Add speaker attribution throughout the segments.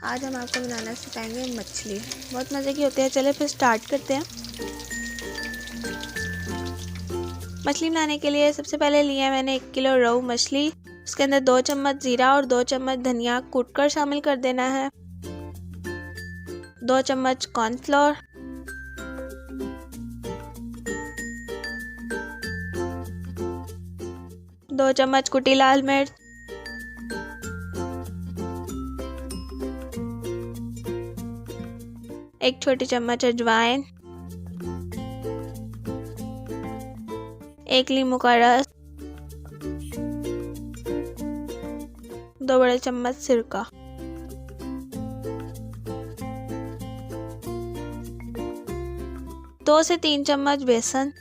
Speaker 1: आज हम आपको बनाना सिखाएंगे मछली। बहुत मज़े की होती है। चले फिर स्टार्ट करते हैं। मछली बनाने के लिए सबसे पहले लिया है मैंने 1 किलो रोहू मछली। उसके अंदर 2 चम्मच जीरा और 2 चम्मच धनिया कूटकर शामिल कर देना है। 2 चम्मच कॉर्नफ्लोर, 2 चम्मच कुटी लाल मिर्च, 1 छोटी चम्मच अजवाइन, 1 नींबू का रस, 2 बड़े चम्मच सिरका। दो से 3 चम्मच बेसन,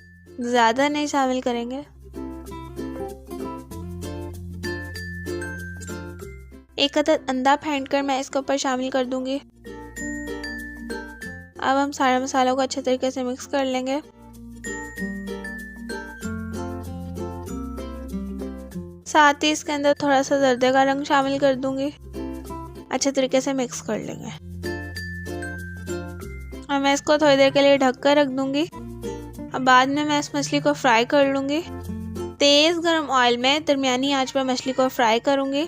Speaker 1: ज़्यादा नहीं शामिल करेंगे। 1 अदद अंडा फेंटकर मैं इसके ऊपर शामिल कर दूंगी। अब हम सारे मसालों को अच्छे तरीके से मिक्स कर लेंगे। साथ ही इसके अंदर थोड़ा सा जर्दे का रंग शामिल कर दूंगी। अच्छे तरीके से मिक्स कर लेंगे और मैं इसको थोड़ी देर के लिए ढक कर रख दूंगी। अब बाद में मैं इस मछली को फ्राई कर लूंगी। तेज गरम ऑयल में दरमियानी आंच पर मछली को फ्राई करूंगी।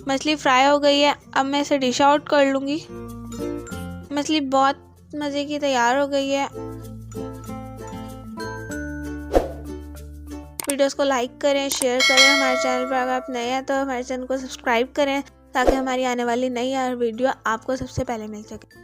Speaker 1: मछली फ्राई हो गई है। अब मैं इसे डिश आउट कर लूंगी। मछली बहुत मज़े की तैयार हो गई है। वीडियोस को लाइक करें, शेयर करें। हमारे चैनल पर अगर आप नए हैं तो हमारे चैनल को सब्सक्राइब करें ताकि हमारी आने वाली नई वीडियो आपको सबसे पहले मिल सके।